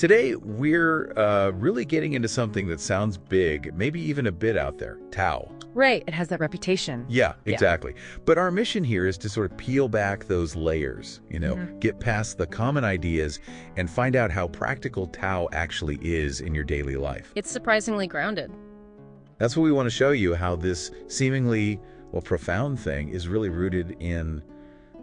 Today, we're really getting into something that sounds big, maybe even a bit out there, TAO. Right, it has that reputation. Yeah, exactly. But our mission here is to sort of peel back those layers, get past the common ideas and find out how practical TAO actually is in your daily life. It's surprisingly grounded. That's what we want to show you, how this seemingly, profound thing is really rooted in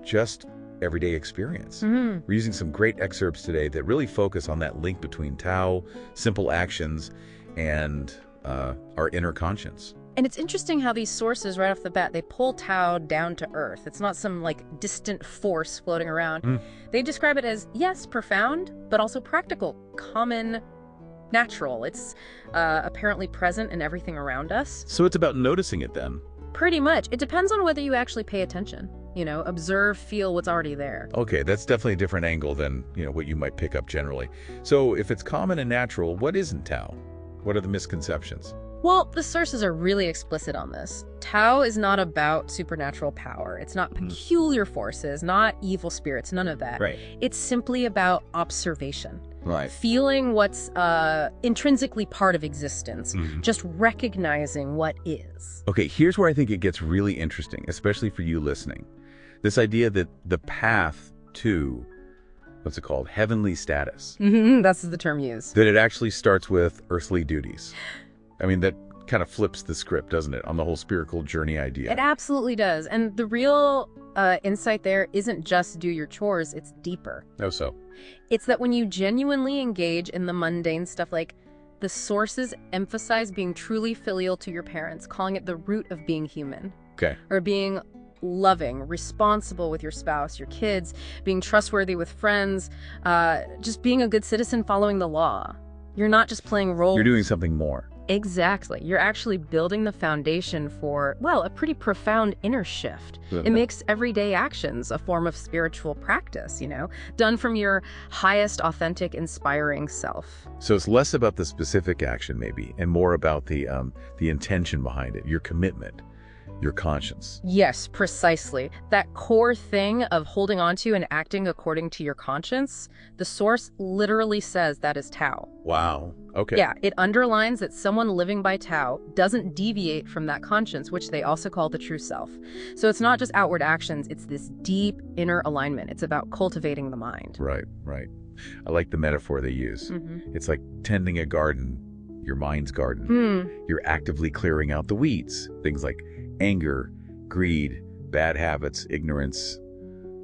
just everyday experience. We're using some great excerpts today that really focus on that link between TAO, simple actions, and our inner conscience. And it's interesting how these sources, right off the bat, they pull TAO down to earth. It's not some, distant force floating around. They describe it as, yes, profound, but also practical, common, natural. It's apparently present in everything around us. So it's about noticing it then? Pretty much. It depends on whether you actually pay attention. Observe, feel what's already there. Okay, that's definitely a different angle than, what you might pick up generally. So if it's common and natural, what isn't TAO? What are the misconceptions? Well, the sources are really explicit on this. TAO is not about supernatural power. It's not peculiar forces, not evil spirits, none of that. Right. It's simply about observation. Right. Feeling what's intrinsically part of existence, just recognizing what is. Okay, here's where I think it gets really interesting, especially for you listening. This idea that the path to, heavenly status. That's the term used. That it actually starts with earthly duties. I mean, that kind of flips the script, doesn't it, on the whole spiritual journey idea? It absolutely does. And the real insight there isn't just do your chores, it's deeper. Oh, so? It's that when you genuinely engage in the mundane stuff, like the sources emphasize being truly filial to your parents, calling it the root of being human. Okay. Or being loving, responsible with your spouse, your kids, being trustworthy with friends, just being a good citizen following the law. You're not just playing roles. You're doing something more. Exactly. You're actually building the foundation for, a pretty profound inner shift. It makes everyday actions a form of spiritual practice, done from your highest, authentic, inspiring self. So it's less about the specific action, maybe, and more about the intention behind it, your commitment, your conscience. Yes, precisely. That core thing of holding on to and acting according to your conscience, the source literally says that is TAO. Wow. Okay. Yeah, it underlines that someone living by TAO doesn't deviate from that conscience, which they also call the true self. So it's not just outward actions, it's this deep inner alignment. It's about cultivating the mind. Right. I like the metaphor they use. It's like tending a garden, your mind's garden. You're actively clearing out the weeds, things like anger, greed, bad habits, ignorance,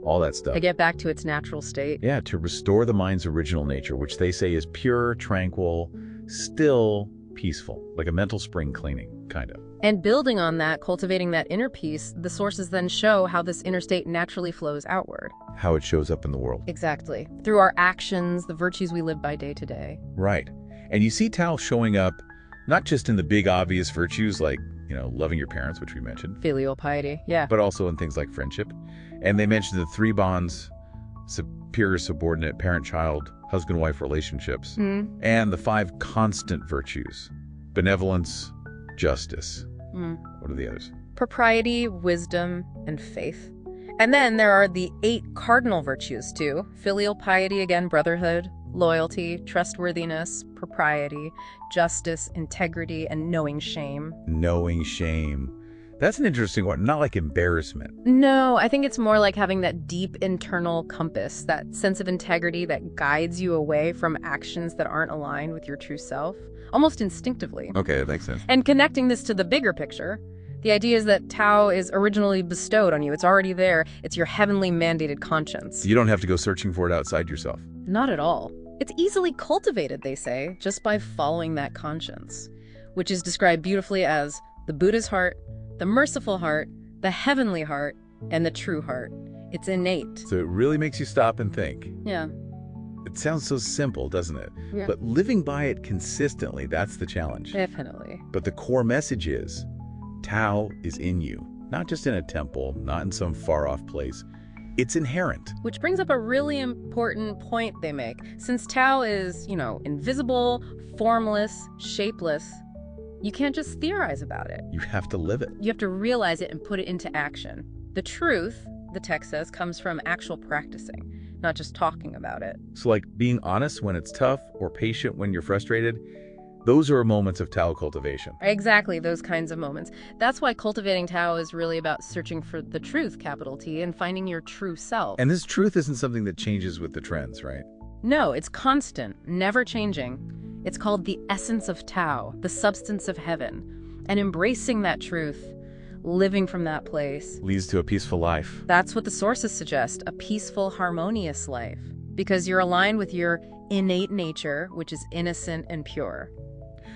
all that stuff. To get back to its natural state. Yeah, to restore the mind's original nature, which they say is pure, tranquil, still peaceful, like a mental spring cleaning, kind of. And building on that, cultivating that inner peace, the sources then show how this inner state naturally flows outward. How it shows up in the world. Exactly. Through our actions, the virtues we live by day to day. Right. And you see TAO showing up not just in the big obvious virtues like, loving your parents, which we mentioned. Filial piety, yeah. But also in things like friendship. And they mentioned the 3 bonds, superior, subordinate, parent-child, husband-wife relationships, and the 5 constant virtues, benevolence, justice. What are the others? Propriety, wisdom, and faith. And then there are the 8 cardinal virtues too. Filial piety, again, brotherhood, loyalty, trustworthiness, propriety, justice, integrity, and knowing shame. Knowing shame. That's an interesting one. Not like embarrassment. No, I think it's more like having that deep internal compass, that sense of integrity that guides you away from actions that aren't aligned with your true self, almost instinctively. Okay, that makes sense. And connecting this to the bigger picture, the idea is that TAO is originally bestowed on you. It's already there. It's your heavenly mandated conscience. You don't have to go searching for it outside yourself. Not at all. It's easily cultivated, they say, just by following that conscience, which is described beautifully as the Buddha's heart, the merciful heart, the heavenly heart, and the true heart. It's innate. So it really makes you stop and think. Yeah. It sounds so simple, doesn't it? Yeah. But living by it consistently, that's the challenge. Definitely. But the core message is, TAO is in you, not just in a temple, not in some far-off place. It's inherent. Which brings up a really important point they make. Since TAO is, invisible, formless, shapeless, you can't just theorize about it. You have to live it. You have to realize it and put it into action. The truth, the text says, comes from actual practicing. not just talking about it. So like being honest when it's tough or patient when you're frustrated, those are moments of Tao cultivation. Exactly, those kinds of moments. That's why cultivating Tao is really about searching for the truth, capital T, and finding your true self. And this truth isn't something that changes with the trends, right? No, it's constant, never changing. It's called the essence of Tao, the substance of heaven. And embracing that truth, living from that place, Leads to a peaceful life. that's what the sources suggest, a peaceful, harmonious life. Because you're aligned with your innate nature, which is innocent and pure.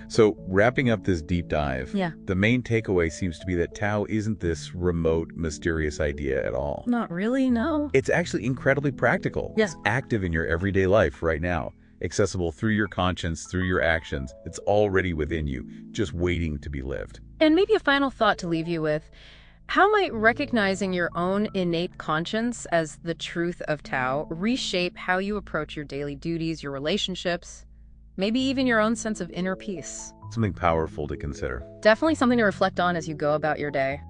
So wrapping up this deep dive, Yeah. the main takeaway seems to be that Tao isn't this remote, mysterious idea at all. Not really, no. It's actually incredibly practical. Yeah. It's active in your everyday life right now, accessible through your conscience, through your actions. It's already within you, just waiting to be lived. And maybe a final thought to leave you with. How might recognizing your own innate conscience as the truth of Tao reshape how you approach your daily duties, your relationships, maybe even your own sense of inner peace? Something powerful to consider. Definitely something to reflect on as you go about your day.